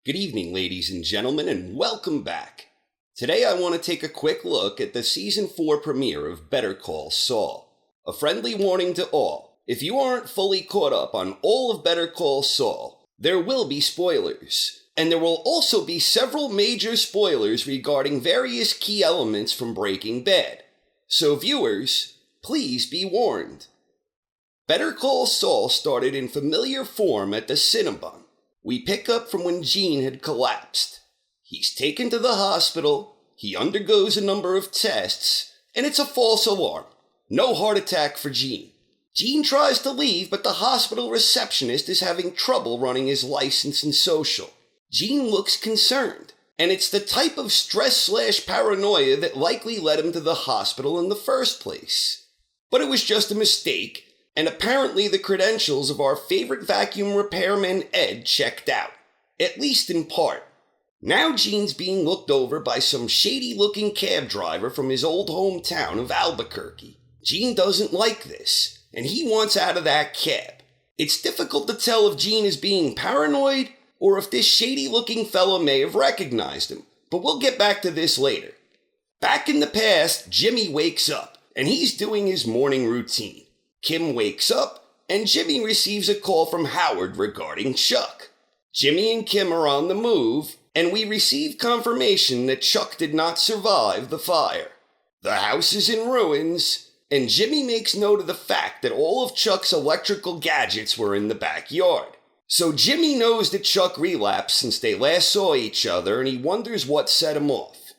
Good evening, ladies and gentlemen, and welcome back. Today I want to take a quick look at the Season 4 premiere of Better Call Saul. A friendly warning to all, if you aren't fully caught up on all of Better Call Saul, there will be spoilers. And there will also be several major spoilers regarding various key elements from Breaking Bad. So viewers, please be warned. Better Call Saul started in familiar form at the Cinnabon. We pick up from when Gene had collapsed. He's taken to the hospital, he undergoes a number of tests, and it's a false alarm. No heart attack for Gene. Gene tries to leave, but the hospital receptionist is having trouble running his license and social. Gene looks concerned, and it's the type of stress/paranoia that likely led him to the hospital in the first place. But it was just a mistake, and apparently the credentials of our favorite vacuum repairman Ed checked out, at least in part. Now Gene's being looked over by some shady-looking cab driver from his old hometown of Albuquerque. Gene doesn't like this, and he wants out of that cab. It's difficult to tell if Gene is being paranoid or if this shady-looking fellow may have recognized him, but we'll get back to this later. Back in the past, Jimmy wakes up, and he's doing his morning routine. Kim wakes up, and Jimmy receives a call from Howard regarding Chuck. Jimmy and Kim are on the move, and we receive confirmation that Chuck did not survive the fire. The house is in ruins, and Jimmy makes note of the fact that all of Chuck's electrical gadgets were in the backyard. So Jimmy knows that Chuck relapsed since they last saw each other, and he wonders what set him off.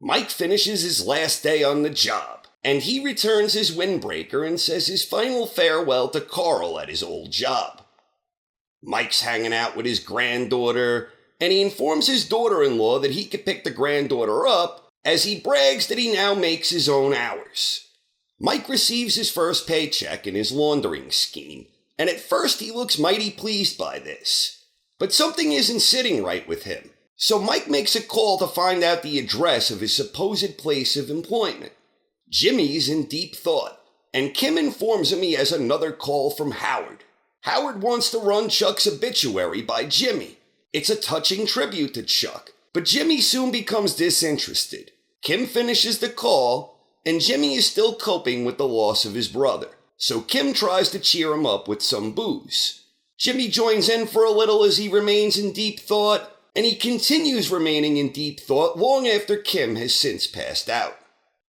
Mike finishes his last day on the job, and he returns his windbreaker and says his final farewell to Carl at his old job. Mike's hanging out with his granddaughter, and he informs his daughter-in-law that he could pick the granddaughter up, as he brags that he now makes his own hours. Mike receives his first paycheck in his laundering scheme, and at first he looks mighty pleased by this. But something isn't sitting right with him, so Mike makes a call to find out the address of his supposed place of employment. Jimmy's in deep thought, and Kim informs him he has another call from Howard. Howard wants to run Chuck's obituary by Jimmy. It's a touching tribute to Chuck, but Jimmy soon becomes disinterested. Kim finishes the call, and Jimmy is still coping with the loss of his brother, so Kim tries to cheer him up with some booze. Jimmy joins in for a little as he remains in deep thought, and he continues remaining in deep thought long after Kim has since passed out.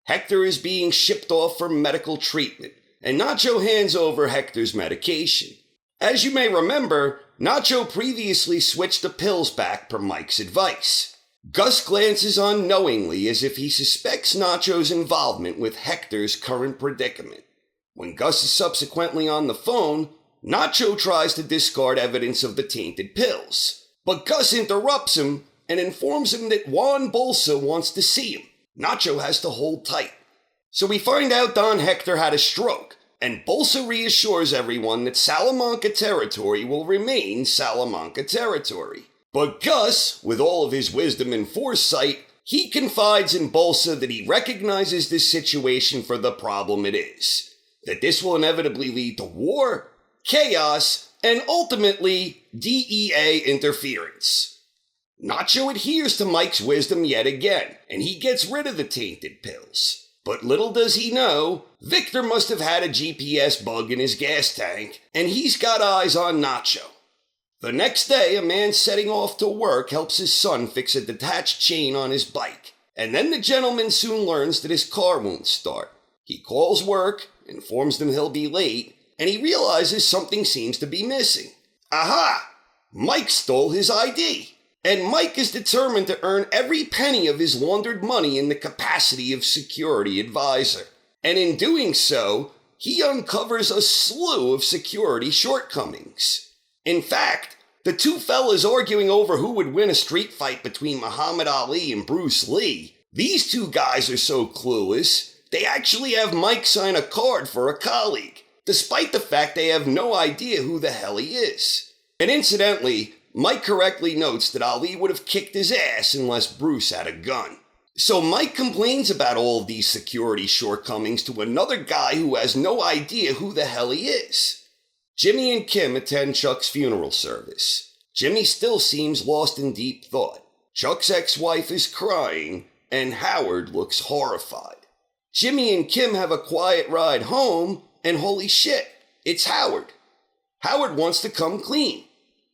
Hector is being shipped off for medical treatment, and Nacho hands over Hector's medication. As you may remember, Nacho previously switched the pills back per Mike's advice. Gus glances on knowingly as if he suspects Nacho's involvement with Hector's current predicament. When Gus is subsequently on the phone, Nacho tries to discard evidence of the tainted pills, but Gus interrupts him and informs him that Juan Bolsa wants to see him. Nacho has to hold tight. So we find out Don Hector had a stroke, and Bolsa reassures everyone that Salamanca territory will remain Salamanca territory. But Gus, with all of his wisdom and foresight, he confides in Bolsa that he recognizes this situation for the problem it is. That this will inevitably lead to war, chaos, and ultimately DEA interference. Nacho adheres to Mike's wisdom yet again, and he gets rid of the tainted pills. But little does he know, Victor must have had a GPS bug in his gas tank, and he's got eyes on Nacho. The next day, a man setting off to work helps his son fix a detached chain on his bike, and then the gentleman soon learns that his car won't start. He calls work, informs them he'll be late, and he realizes something seems to be missing. Aha! Mike stole his ID! And Mike is determined to earn every penny of his laundered money in the capacity of security advisor. And in doing so, he uncovers a slew of security shortcomings. In fact, the two fellas arguing over who would win a street fight between Muhammad Ali and Bruce Lee, these two guys are so clueless, they actually have Mike sign a card for a colleague, despite the fact they have no idea who the hell he is. And incidentally, Mike correctly notes that Ali would have kicked his ass unless Bruce had a gun. So Mike complains about all of these security shortcomings to another guy who has no idea who the hell he is. Jimmy and Kim attend Chuck's funeral service. Jimmy still seems lost in deep thought. Chuck's ex-wife is crying, and Howard looks horrified. Jimmy and Kim have a quiet ride home, and holy shit, it's Howard. Howard wants to come clean.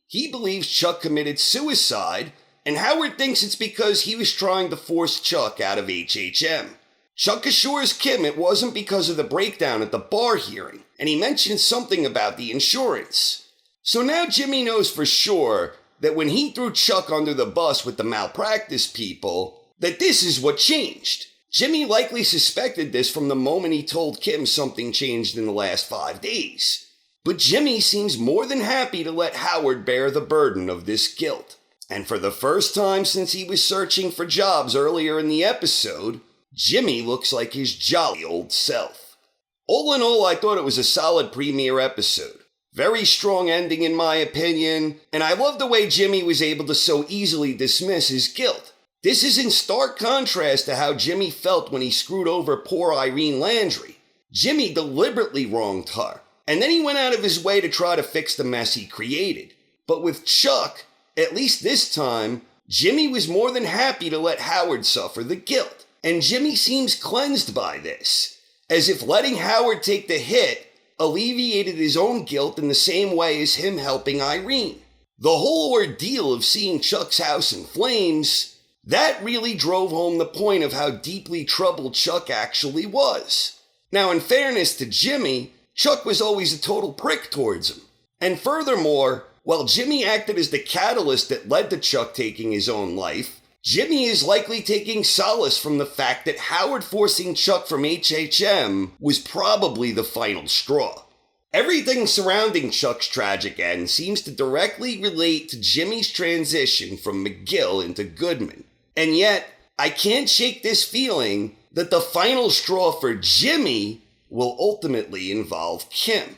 He believes Chuck committed suicide, and Howard thinks it's because he was trying to force Chuck out of HHM. Chuck assures Kim it wasn't because of the breakdown at the bar hearing, and he mentions something about the insurance. So now Jimmy knows for sure that when he threw Chuck under the bus with the malpractice people, that this is what changed. Jimmy likely suspected this from the moment he told Kim something changed in the last 5 days. But Jimmy seems more than happy to let Howard bear the burden of this guilt. And for the first time since he was searching for jobs earlier in the episode, Jimmy looks like his jolly old self. All in all, I thought it was a solid premiere episode. Very strong ending in my opinion, and I love the way Jimmy was able to so easily dismiss his guilt. This is in stark contrast to how Jimmy felt when he screwed over poor Irene Landry. Jimmy deliberately wronged her, and then he went out of his way to try to fix the mess he created. But with Chuck, at least this time, Jimmy was more than happy to let Howard suffer the guilt. And Jimmy seems cleansed by this, as if letting Howard take the hit alleviated his own guilt in the same way as him helping Irene. The whole ordeal of seeing Chuck's house in flames, that really drove home the point of how deeply troubled Chuck actually was. Now, in fairness to Jimmy, Chuck was always a total prick towards him. And furthermore, while Jimmy acted as the catalyst that led to Chuck taking his own life, Jimmy is likely taking solace from the fact that Howard forcing Chuck from HHM was probably the final straw. Everything surrounding Chuck's tragic end seems to directly relate to Jimmy's transition from McGill into Goodman. And yet, I can't shake this feeling that the final straw for Jimmy will ultimately involve Kim.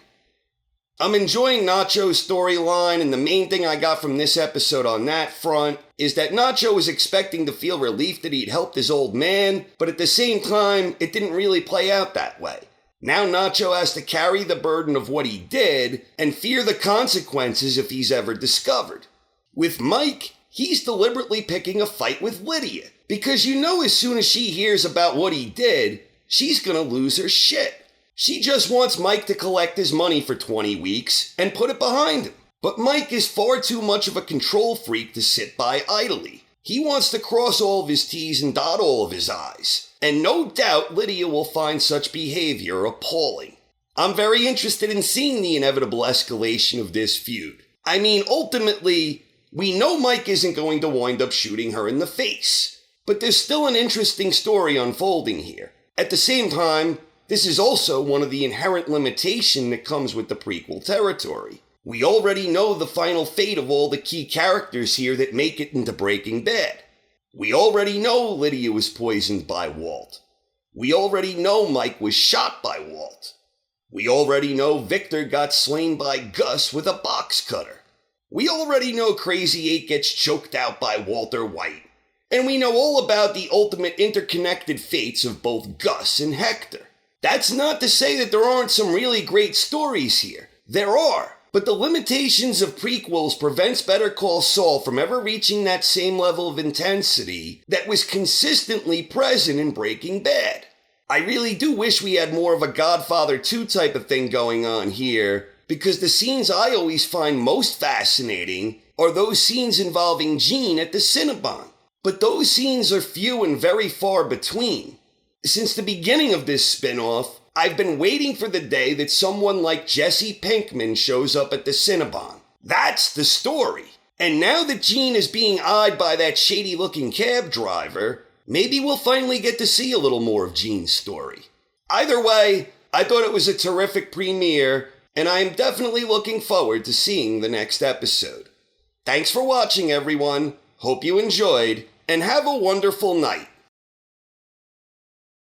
I'm enjoying Nacho's storyline, and the main thing I got from this episode on that front is that Nacho was expecting to feel relief that he'd helped his old man, but at the same time, it didn't really play out that way. Now Nacho has to carry the burden of what he did and fear the consequences if he's ever discovered. With Mike, he's deliberately picking a fight with Lydia, because you know as soon as she hears about what he did, she's gonna lose her shit. She just wants Mike to collect his money for 20 weeks and put it behind him. But Mike is far too much of a control freak to sit by idly. He wants to cross all of his T's and dot all of his I's. And no doubt Lydia will find such behavior appalling. I'm very interested in seeing the inevitable escalation of this feud. I mean, ultimately, we know Mike isn't going to wind up shooting her in the face. But there's still an interesting story unfolding here. At the same time, this is also one of the inherent limitations that comes with the prequel territory. We already know the final fate of all the key characters here that make it into Breaking Bad. We already know Lydia was poisoned by Walt. We already know Mike was shot by Walt. We already know Victor got slain by Gus with a box cutter. We already know Crazy 8 gets choked out by Walter White. And we know all about the ultimate interconnected fates of both Gus and Hector. That's not to say that there aren't some really great stories here. There are. But the limitations of prequels prevents Better Call Saul from ever reaching that same level of intensity that was consistently present in Breaking Bad. I really do wish we had more of a Godfather 2 type of thing going on here, because the scenes I always find most fascinating are those scenes involving Gene at the Cinnabon. But those scenes are few and very far between. Since the beginning of this spin-off, I've been waiting for the day that someone like Jesse Pinkman shows up at the Cinnabon. That's the story. And now that Gene is being eyed by that shady-looking cab driver, maybe we'll finally get to see a little more of Gene's story. Either way, I thought it was a terrific premiere, and I am definitely looking forward to seeing the next episode. Thanks for watching, everyone. Hope you enjoyed, and have a wonderful night.